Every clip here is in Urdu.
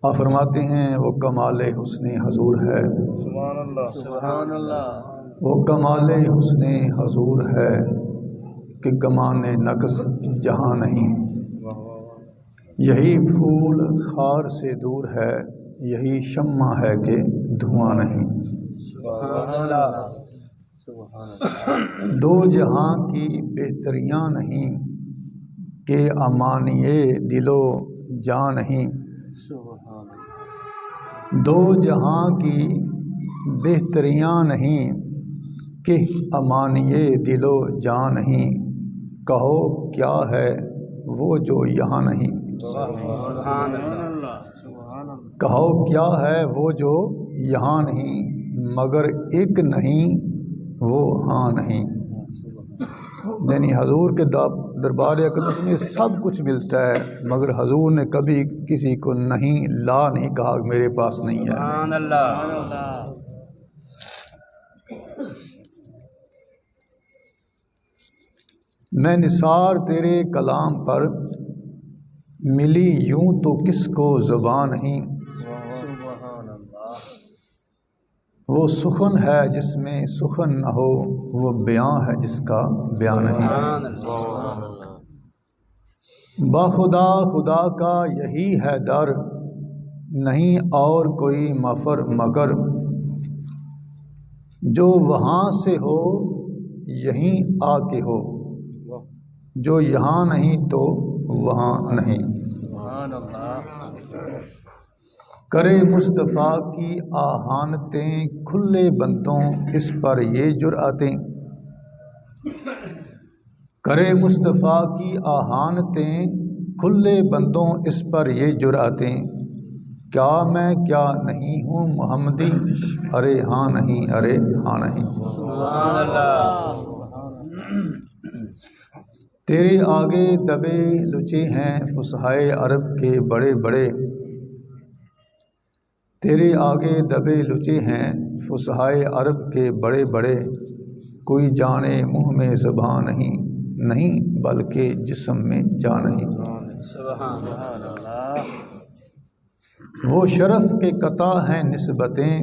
آپ فرماتے ہیں وہ کمال حسن حضور ہے، سبحان اللہ سبحان اللہ، وہ کمال حسن حضور ہے کہ گمان نقص جہاں نہیں، یہی پھول خار سے دور ہے، یہی شمع ہے کہ دھواں نہیں، سبحان اللہ سبحان اللہ، دو جہاں کی بہتریاں نہیں کہ امانیے دل و جاں نہیں، سبحان اللہ، دو جہاں کی بہتریاں نہیں کہ امانیے دل و جاں نہیں، کہو کیا ہے وہ جو یہاں نہیں، سبحان اللہ سبحان اللہ، کہو کیا ہے وہ جو یہاں نہیں، مگر ایک نہیں وہ ہاں نہیں، یعنی حضور کے دربار اقدس میں سب کچھ ملتا ہے، مگر حضور نے کبھی کسی کو نہیں لا نہیں کہا کہ میرے پاس نہیں ہے۔ سبحان اللہ، میں نثار تیرے کلام پر ملی یوں تو کس کو زبان نہیں، سبحان اللہ، وہ سخن ہے جس میں سخن نہ ہو، وہ بیاں ہے جس کا بیان نہیں، سبحان اللہ، باخدا خدا کا یہی ہے در، نہیں اور کوئی مفر مگر، جو وہاں سے ہو یہیں آ کے ہو، جو یہاں نہیں تو وہاں نہیں، سبحان اللہ، کرے مصطفیٰ کی آہانتیں کھلے بندوں اس پر یہ جرأتیں، کرے مصطفیٰ کی آہانتیں کھلے بندوں اس پر یہ جرأتیں، کیا میں کیا نہیں ہوں محمدی، ارے ہاں نہیں ارے ہاں نہیں، سبحان اللہ، تیرے آگے دبے لچے ہیں فصحائے عرب کے بڑے بڑے، تیرے آگے دبے لچے ہیں فصحائے عرب کے بڑے بڑے، کوئی جانے منہ میں زبان نہیں، نہیں بلکہ جسم میں جان نہیں، سبحان اللہ، وہ شرف کے قطع ہیں نسبتیں،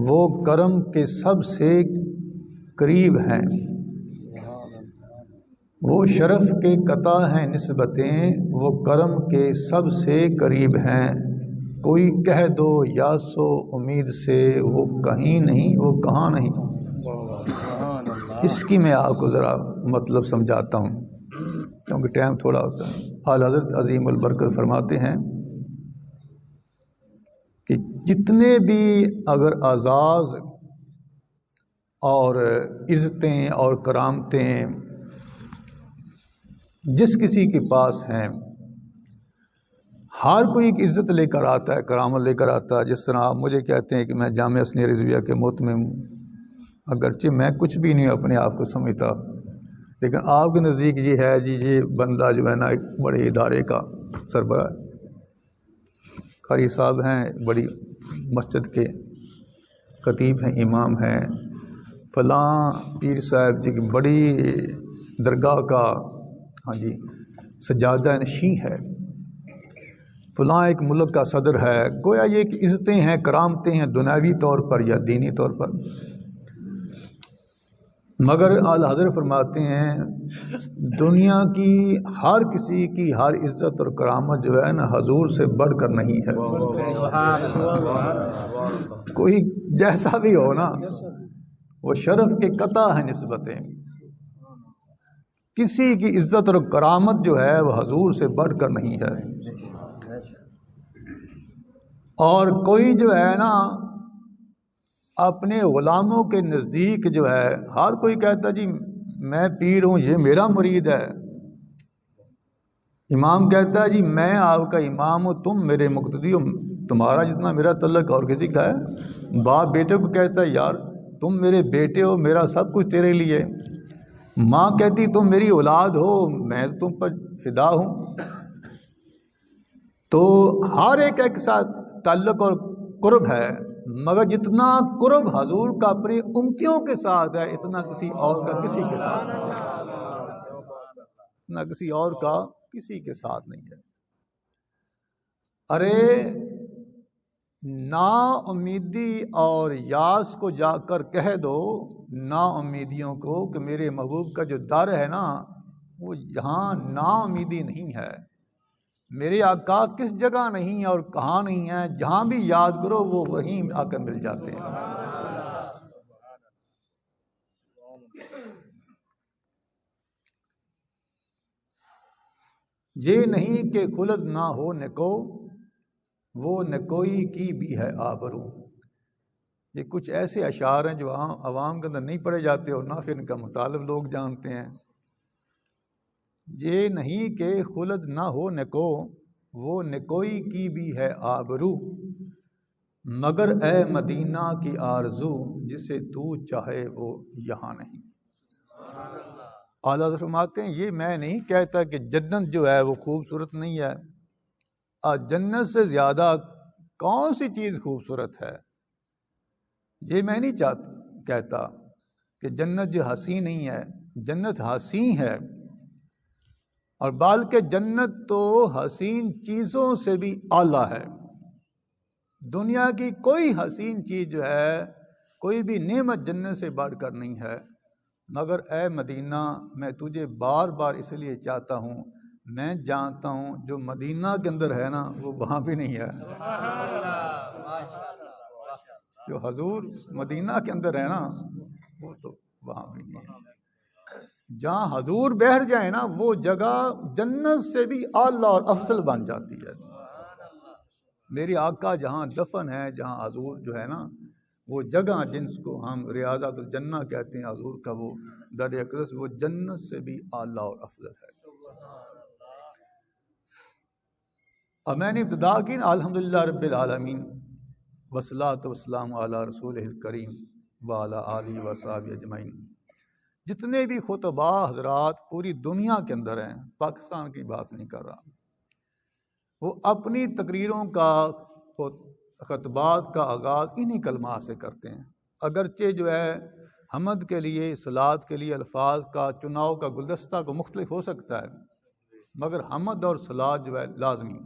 وہ کرم کے سب سے قریب ہیں، وہ شرف کے قطع ہیں نسبتیں، وہ کرم کے سب سے قریب ہیں، کوئی کہہ دو یا سو امید سے، وہ کہیں نہیں وہ کہاں نہیں، اس کی میں آپ کو ذرا مطلب سمجھاتا ہوں کیونکہ ٹائم تھوڑا ہوتا ہے۔ اعلیٰ حضرت عظیم البرکت فرماتے ہیں کہ جتنے بھی اگر اعزاز اور عزتیں اور کرامتیں جس کسی کے پاس ہیں، ہر کوئی ایک عزت لے کر آتا ہے، کرامت لے کر آتا ہے، جس طرح آپ مجھے کہتے ہیں کہ میں جامعہ حسنیہ رضویہ کے محتمم ہوں، اگرچہ میں کچھ بھی نہیں اپنے آپ کو سمجھتا، لیکن آپ کے نزدیک یہ ہے جی یہ بندہ جو ہے نا ایک بڑے ادارے کا سربراہ، قاری صاحب ہیں، بڑی مسجد کے خطیب ہیں، امام ہیں، فلاں پیر صاحب جی کی بڑی درگاہ کا ہاں جی سجادہ نشین ہے، فلاں ایک ملک کا صدر ہے، گویا یہ کہ عزتیں ہیں، کرامتیں ہیں دنیاوی طور پر یا دینی طور پر، مگر اعلیٰ حضرت فرماتے ہیں دنیا کی ہر کسی کی ہر عزت اور کرامت جو ہے نا حضور سے بڑھ کر نہیں ہے، کوئی جیسا بھی ہو نا، وہ شرف کے قطع ہے نسبتیں، کسی کی عزت اور کرامت جو ہے وہ حضور سے بڑھ کر نہیں ہے، اور کوئی جو ہے نا اپنے غلاموں کے نزدیک جو ہے ہر کوئی کہتا جی میں پیر ہوں، یہ میرا مرید ہے، امام کہتا ہے جی میں آپ کا امام ہوں، تم میرے مقتدی ہو، تمہارا جتنا میرا تعلق اور کسی کا ہے، باپ بیٹے کو کہتا ہے یار تم میرے بیٹے ہو، میرا سب کچھ تیرے لیے، ماں کہتی تم میری اولاد ہو، میں تم پر فدا ہوں، تو ہر ایک کے ساتھ تعلق اور قرب ہے، مگر جتنا قرب حضور کا اپنی امتیوں کے ساتھ ہے اتنا کسی اور کا کسی کے ساتھ نہیں ہے، اتنا کسی اور کا کسی کے ساتھ نہیں ہے۔ ارے نا امیدی اور یاس کو جا کر کہہ دو نا امیدیوں کو کہ میرے محبوب کا جو در ہے نا وہ یہاں نا امیدی نہیں ہے، میرے آقا کس جگہ نہیں ہے اور کہاں نہیں ہے، جہاں بھی یاد کرو وہ وہیں آ کر مل جاتے ہیں۔ یہ نہیں کہ خلد نہ ہو نکو، وہ نکوئی کی بھی ہے آبرو۔ یہ کچھ ایسے اشعار ہیں جو عوام کے اندر نہیں پڑھے جاتے اور نہ پھر ان کا مطالب لوگ جانتے ہیں۔ یہ نہیں کہ خلد نہ ہو نکو، وہ نکوئی کی بھی ہے آبرو، مگر اے مدینہ کی آرزو، جسے تو چاہے وہ یہاں نہیں۔ اعلیٰ حضرت فرماتے ہیں یہ میں نہیں کہتا کہ جنت جو ہے وہ خوبصورت نہیں ہے، جنت سے زیادہ کون سی چیز خوبصورت ہے، یہ میں نہیں کہتا کہ جنت جو حسین نہیں ہے، جنت حسین ہے، اور بلکہ جنت تو حسین چیزوں سے بھی اعلیٰ ہے۔ دنیا کی کوئی حسین چیز جو ہے، کوئی بھی نعمت جنت سے بڑھ کر نہیں ہے، مگر اے مدینہ میں تجھے بار بار اس لیے چاہتا ہوں، میں جانتا ہوں جو مدینہ کے اندر ہے نا وہ وہاں بھی نہیں ہے۔ جو حضور مدینہ کے اندر ہے نا وہ تو وہاں بھی نہیں ہے۔ جہاں حضور بیٹھ جائے نا وہ جگہ جنت سے بھی اعلیٰ اور افضل بن جاتی ہے۔ میری آقا جہاں دفن ہے، جہاں حضور جو ہے نا وہ جگہ جنس کو ہم ریاضت الجنہ کہتے ہیں، حضور کا وہ در اقدس وہ جنت سے بھی اعلیٰ اور افضل ہے۔ اور میں نے ابتدا کی الحمدللہ رب العالمین والصلاۃ والسلام علی رسولہ الکریم وعلی آلہ وصحبہ اجمعین۔ جتنے بھی خطباء حضرات پوری دنیا کے اندر ہیں، پاکستان کی بات نہیں کر رہا، وہ اپنی تقریروں کا خطبات کا آغاز انہی کلمات سے کرتے ہیں۔ اگرچہ جو ہے حمد کے لیے، صلات کے لیے الفاظ کا چناؤ کا گلدستہ کو مختلف ہو سکتا ہے، مگر حمد اور صلات جو ہے لازمی۔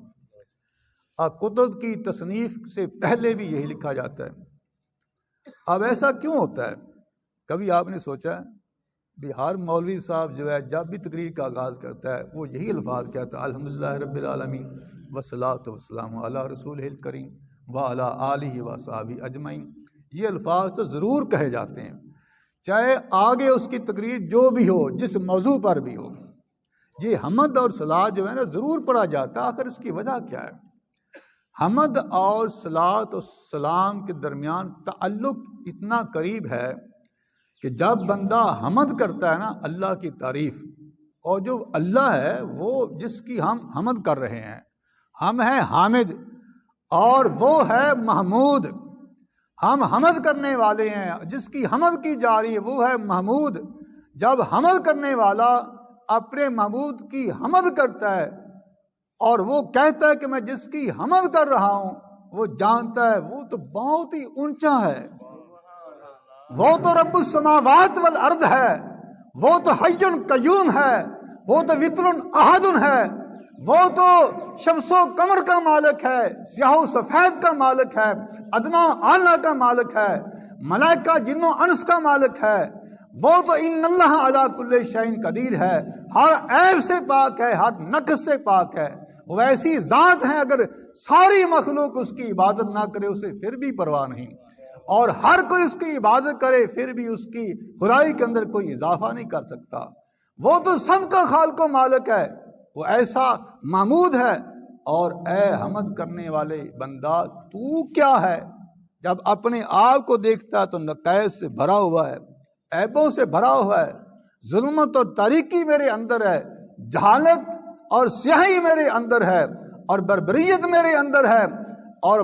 کتب کی تصنیف سے پہلے بھی یہی لکھا جاتا ہے۔ اب ایسا کیوں ہوتا ہے؟ کبھی آپ نے سوچا ہے؟ بھی ہر مولوی صاحب جو ہے جب بھی تقریر کا آغاز کرتا ہے وہ یہی الفاظ کہتا ہے، الحمدللہ رب العالمین والصلاۃ والسلام علی رسولہ الکریم وعلی آلہ وصحبہ اجمعین۔ یہ الفاظ تو ضرور کہے جاتے ہیں، چاہے آگے اس کی تقریر جو بھی ہو، جس موضوع پر بھی ہو، یہ حمد اور صلات جو ہے نا ضرور پڑھا جاتا ہے۔ آخر اس کی وجہ کیا ہے؟ حمد اور صلات و سلام کے درمیان تعلق اتنا قریب ہے کہ جب بندہ حمد کرتا ہے نا اللہ کی تعریف، اور جو اللہ ہے وہ جس کی ہم حمد کر رہے ہیں، ہم ہیں حامد اور وہ ہے محمود، ہم حمد کرنے والے ہیں، جس کی حمد کی جا رہی ہے وہ ہے محمود۔ جب حمد کرنے والا اپنے محمود کی حمد کرتا ہے اور وہ کہتا ہے کہ میں جس کی حمد کر رہا ہوں، وہ جانتا ہے وہ تو بہت ہی اونچا ہے، وہ تو رب السماوات والارض ہے، وہ تو حی قیوم ہے، وہ تو وتر احد ہے، وہ تو شمس و قمر کا مالک ہے، سیاہ و سفید کا مالک ہے، ادنا اعلیٰ کا مالک ہے، ملائکہ جن و انس کا مالک ہے، وہ تو ان اللہ علی کل شیء قدیر ہے، ہر عیب سے پاک ہے، ہر نقص سے پاک ہے۔ وہ ایسی ذات ہے اگر ساری مخلوق اس کی عبادت نہ کرے اسے پھر بھی پرواہ نہیں، اور ہر کوئی اس کی عبادت کرے پھر بھی اس کی خدائی کے اندر کوئی اضافہ نہیں کر سکتا۔ وہ تو سب کا خالق و مالک ہے، وہ ایسا محمود ہے۔ اور اے حمد کرنے والے بندہ تو کیا ہے؟ جب اپنے آپ کو دیکھتا ہے تو نقائص سے بھرا ہوا ہے، عیبوں سے بھرا ہوا ہے، ظلمت اور تاریکی میرے اندر ہے، جہالت اور سیاہی میرے اندر ہے، اور بربریت میرے اندر ہے، اور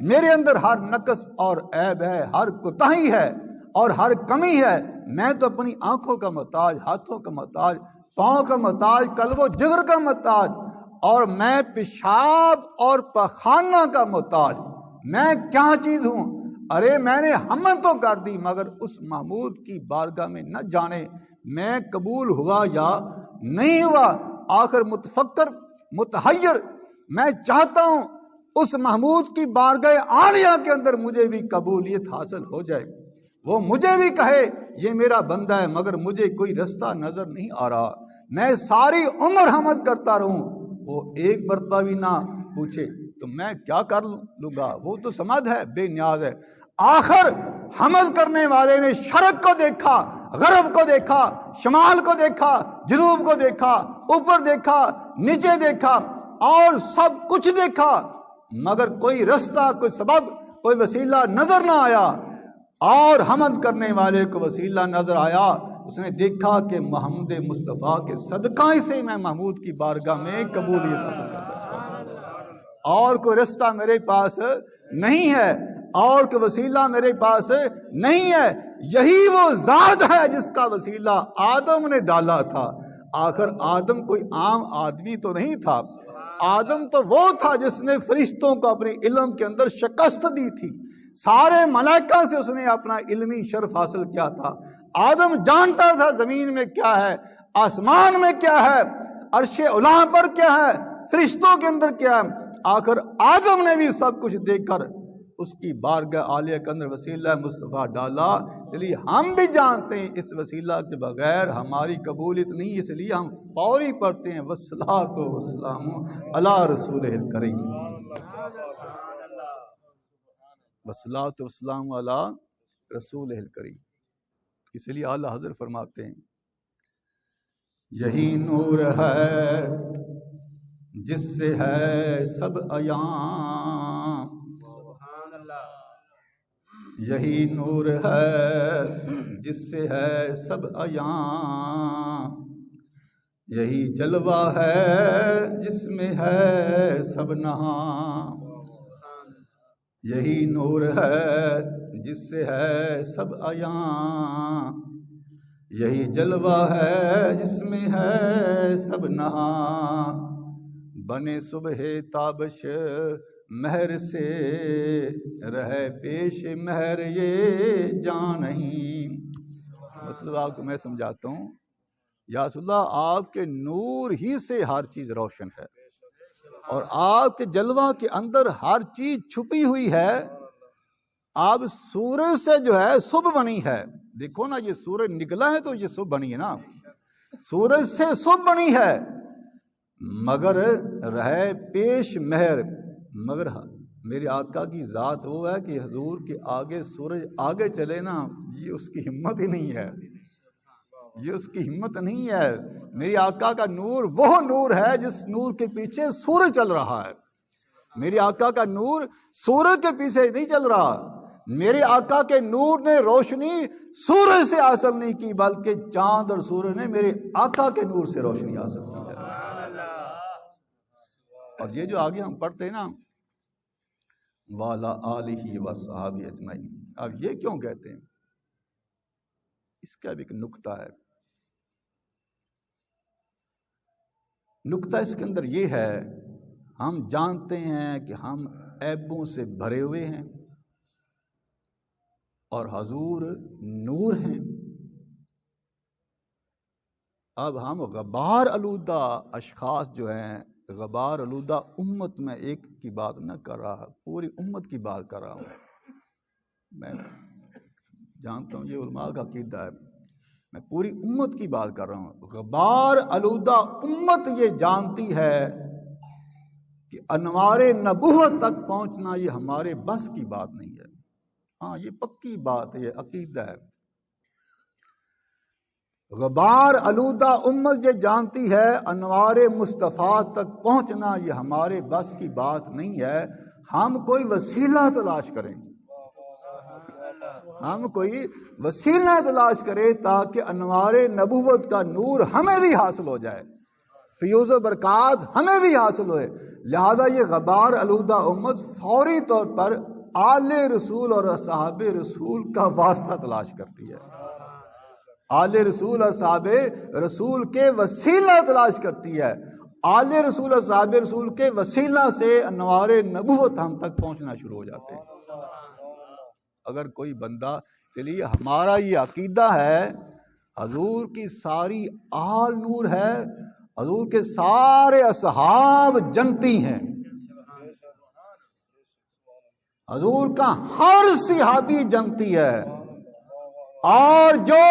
میرے اندر ہر نقص اور عیب ہے، ہر کوتاہی ہے اور ہر کمی ہے۔ میں تو اپنی آنکھوں کا محتاج، ہاتھوں کا محتاج، پاؤں کا محتاج، قلب و جگر کا محتاج، اور میں پیشاب اور پخانہ کا محتاج۔ میں کیا چیز ہوں؟ ارے میں نے حمد تو کر دی، مگر اس محمود کی بارگاہ میں نہ جانے میں قبول ہوا یا نہیں ہوا۔ آخر متفکر، متحیر، میں چاہتا ہوں اس محمود کی بارگاہ عالیہ کے اندر مجھے بھی قبولیت حاصل ہو جائے، وہ مجھے بھی کہے یہ میرا بندہ ہے مگر مجھے کوئی رستہ نظر نہیں آ رہا، میں ساری عمر حمد کرتا رہوں، وہ ایک مرتبہ بھی نہ پوچھے تو میں کیا کر لوں گا، وہ تو سمد ہے، بے نیاز ہے۔ آخر حمد کرنے والے نے شرق کو دیکھا، غرب کو دیکھا، شمال کو دیکھا، جنوب کو دیکھا، اوپر دیکھا، نیچے دیکھا اور سب کچھ دیکھا، مگر کوئی رستہ، کوئی سبب، کوئی وسیلہ نظر نہ آیا۔ اور حمد کرنے والے کو وسیلہ نظر آیا، اس نے دیکھا کہ محمد مصطفیٰ کے صدقہ سے میں محمود کی بارگاہ میں قبولیت حاصل کر سکتا ہوں، اور کوئی رستہ میرے پاس نہیں ہے، اور کوئی وسیلہ میرے پاس نہیں ہے۔ یہی وہ ذات ہے جس کا وسیلہ آدم نے ڈالا تھا۔ آخر آدم کوئی عام آدمی تو نہیں تھا، آدم تو وہ تھا جس نے فرشتوں کو اپنے علم کے اندر شکست دی تھی، سارے ملائکہ سے اس نے اپنا علمی شرف حاصل کیا تھا۔ آدم جانتا تھا زمین میں کیا ہے، آسمان میں کیا ہے، عرش اعلیٰ پر کیا ہے، فرشتوں کے اندر کیا ہے۔ آخر آدم نے بھی سب کچھ دیکھ کر اس کی بارگاہ عالیہ کے اندر وسیلہ مصطفیٰ ڈالا۔ چلیے ہم بھی جانتے ہیں اس وسیلہ کے بغیر ہماری قبولیت نہیں، اس لیے ہم فوری پڑھتے ہیں والصلاۃ والسلام علی رسول الکریم، والصلاۃ والسلام علی رسول الکریم۔ اس لیے اعلیٰ حضرت فرماتے ہیں یہی نور ہے جس سے ہے سب عیاں، یہی نور ہے جس سے ہے سب عیاں، یہی جلوہ ہے جس میں ہے سب نہاں، یہی نور ہے جس سے ہے سب عیاں، یہی جلوہ ہے جس میں ہے سب نہاں، بنے صبح تابش مہر سے رہے پیش مہر یہ جان نہیں۔ مطلب آپ کو میں سمجھاتا ہوں، یا رسول اللہ آپ کے نور ہی سے ہر چیز روشن ہے، اور آپ کے جلوہ کے اندر ہر چیز چھپی ہوئی ہے۔ آپ سورج سے جو ہے صبح بنی ہے، دیکھو نا یہ سورج نکلا ہے تو یہ صبح بنی ہے نا، سورج سے صبح بنی ہے، مگر رہے پیش مہر، مگر میرے آقا کی ذات وہ ہے کہ حضور کے آگے سورج آگے چلے نا، یہ اس کی ہمت ہی نہیں ہے، یہ اس کی ہمت نہیں ہے۔ میرے آقا کا نور وہ نور ہے جس نور کے پیچھے سورج چل رہا ہے، میرے آقا کا نور سورج کے پیچھے نہیں چل رہا، میرے آقا کے نور نے روشنی سورج سے حاصل نہیں کی، بلکہ چاند اور سورج نے میرے آقا کے نور سے روشنی حاصل کی ہے۔ اور یہ جو آگے ہم پڑھتے ہیں نا وَعَلَىٰ آلِهِ وَصَحْبِهِ اجمعین، اب یہ کیوں کہتے ہیں، اس کا بھی ایک نکتہ ہے۔ نکتہ اس کے اندر یہ ہے، ہم جانتے ہیں کہ ہم عیبوں سے بھرے ہوئے ہیں اور حضور نور ہیں۔ اب ہم غبار آلودہ اشخاص جو ہیں، غبار آلودہ امت میں ایک کی بات نہ کر رہا، پوری امت کی بات کر رہا ہوں۔ میں جانتا ہوں یہ علماء کا عقیدہ ہے، میں پوری امت کی بات کر رہا ہوں۔ غبار آلودہ امت یہ جانتی ہے کہ انوار نبوت تک پہنچنا یہ ہمارے بس کی بات نہیں ہے۔ ہاں یہ پکی بات ہے، یہ عقیدہ ہے۔ غبار آلودہ امت یہ جانتی ہے انوار مصطفیٰ تک پہنچنا یہ ہمارے بس کی بات نہیں ہے۔ ہم کوئی وسیلہ تلاش کریں، ہم کوئی وسیلہ تلاش کریں تاکہ انوار نبوت کا نور ہمیں بھی حاصل ہو جائے، فیوز و برکات ہمیں بھی حاصل ہوئے۔ لہذا یہ غبار آلودہ امت فوری طور پر آل رسول اور اصحاب رسول کا واسطہ تلاش کرتی ہے، آل رسول اور صحاب رسول کے وسیلہ تلاش کرتی ہے۔ آل رسول اور صحاب رسول کے وسیلہ سے انوار نبوت ہم تک پہنچنا شروع ہو جاتے ہیں۔ اگر کوئی بندہ، چلیے ہمارا یہ عقیدہ ہے حضور کی ساری آل نور ہے، حضور کے سارے اصحاب جنتی ہیں، حضور کا ہر صحابی جنتی ہے، اور جو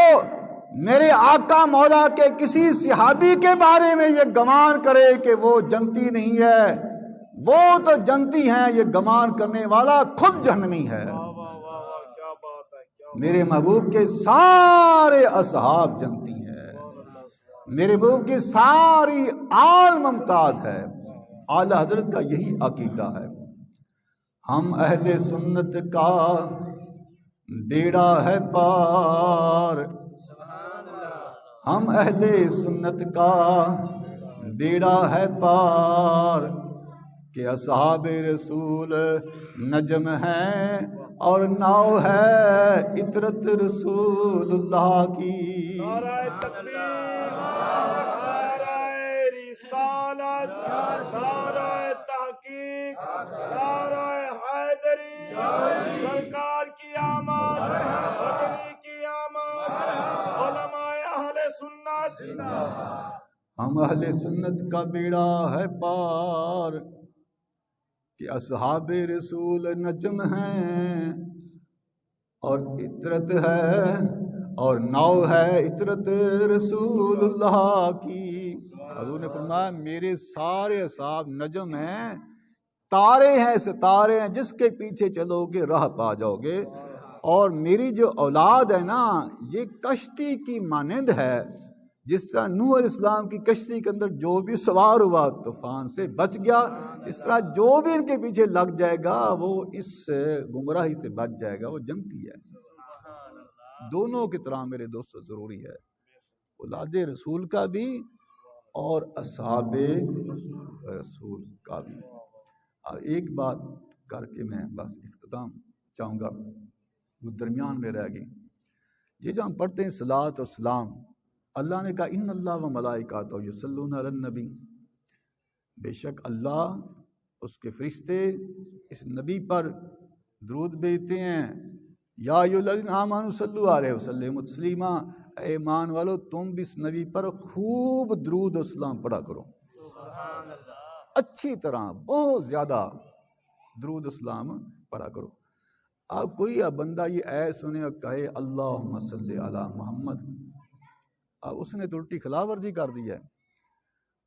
میرے آقا مولا کے کسی صحابی کے بارے میں یہ گمان کرے کہ وہ جنتی نہیں ہے، وہ تو جنتی ہیں، یہ گمان کرنے والا خود جہنمی ہے۔ میرے محبوب کے سارے اصحاب جنتی ہیں، میرے محبوب کی ساری آل ممتاز ہے۔ اعلی حضرت کا یہی عقیدہ ہے۔ ہم اہل سنت کا بیڑا ہے پار، ہم اہل سنت کا بیڑا ہے پار، کہ اصحاب رسول نجم ہیں اور ناؤ ہے عطرت رسول اللہ کی۔ نعرہ تکبیر، نعرہ رسالت، نعرہ تحقیق، نعرہ حیدری، سرکار کی آمد، مدنی کی آمد، علماء اہل سنت۔ ہم اہل سنت کا بیڑا ہے پار، کہ اصحاب رسول نجم ہیں اور عطرت ہے اور ناؤ ہے عطرت رسول اللہ کی۔ حضور نے فرمایا میرے سارے اصحاب نجم ہیں، تارے ہیں، ستارے ہیں، جس کے پیچھے چلو گے راہ پا جاؤ گے، اور میری جو اولاد ہے نا یہ کشتی کی مانند ہے، جس طرح نوح علیہ السلام کی کشتی کے اندر جو بھی سوار ہوا طوفان سے بچ گیا، اس طرح جو بھی ان کے پیچھے لگ جائے گا وہ اس گمراہی سے بچ جائے گا، وہ جنتی ہے۔ دونوں کی طرح میرے دوستو ضروری ہے، اولاد رسول کا بھی اور اصحاب رسول کا بھی۔ ایک بات کر کے میں بس اختتام چاہوں گا، وہ درمیان میں رہ گئی۔ یہ جو ہم پڑھتے ہیں صلاۃ و سلام، اللہ نے کہا ان اللہ و ملائکاتہ یصلون علی النبی، بے شک اللہ اس کے فرشتے اس نبی پر درود بھیجتے ہیں۔ یا ایھا الذین آمنوا صلوا علیہ وسلموا تسلیما، اے ایمان والو تم بھی اس نبی پر خوب درود و سلام پڑھا کرو، اچھی طرح بہت زیادہ درود و سلام پڑھا کرو۔ اب کوئی بندہ یہ اے سنے اور کہے اللہم صلی علی محمد، اب اس نے تو الٹی خلاف ورزی کر دی ہے۔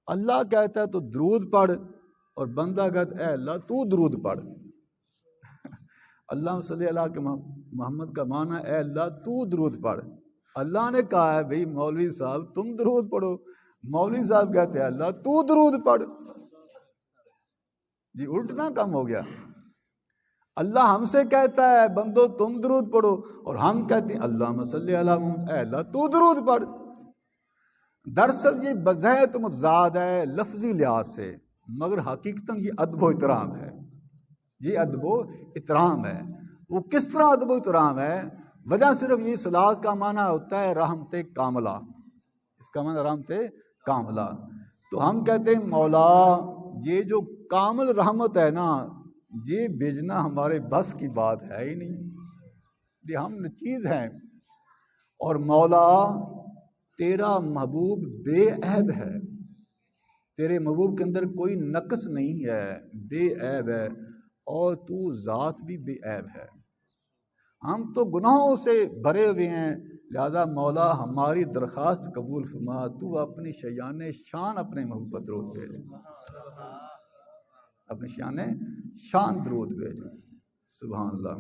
اللہ کہتا ہے تو درود پڑھ، اور بندہ کہتا ہے اے اللہ تو درود پڑھ۔ اللہ صلی اللہ کے محمد کا معنی ہے اے اللہ تو درود پڑھ۔ اللہ نے کہا ہے بھئی مولوی صاحب تم درود پڑھو، مولوی صاحب کہتے ہیں اللہ تو درود پڑھ۔ جی الٹنا کم ہو گیا، اللہ ہم سے کہتا ہے بندو تم درود پڑھو، اور ہم کہتے ہیں اللہم صلی علی محمد، اے اللہ تو درود پڑھ۔ دراصل یہ بظاہر متضاد ہے لفظی لحاظ سے، مگر حقیقتاً یہ ادب و احترام ہے، یہ ادب و احترام ہے۔ وہ کس طرح ادب و احترام ہے؟ وجہ صرف یہ صلاۃ کا معنی ہوتا ہے رحمت کاملہ، اس کا معنی رحمت کاملہ۔ تو ہم کہتے ہیں مولا یہ جو کامل رحمت ہے نا یہ بھیجنا ہمارے بس کی بات ہے ہی نہیں، یہ ہم چیز ہیں، اور مولا تیرا محبوب بے عیب ہے، تیرے محبوب کے اندر کوئی نقص نہیں ہے، بے عیب ہے، اور تو ذات بھی بے عیب ہے۔ ہم تو گناہوں سے بھرے ہوئے ہیں، لہذا مولا ہماری درخواست قبول فرما، تو اپنی شیان شان اپنے محبوب پر درود بھیج، اپنی شان درود بھیج، سبحان اللہ۔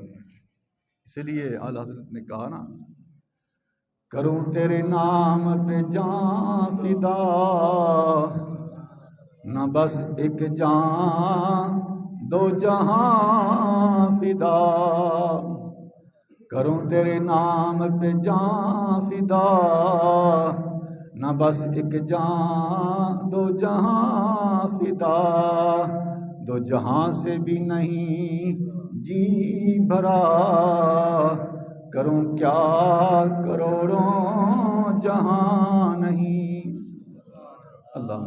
اسی لیے اعلیٰ حضرت نے کہا نا کروں تیرے نام پہ جان فدا، نہ بس ایک جان دو جہاں فدا، کروں تیرے نام پہ جان فدا، نہ بس ایک جان دو جہاں فدا، دو جہاں سے بھی نہیں جی بھرا، کروں کیا کروڑوں جہاں نہیں۔ اللہ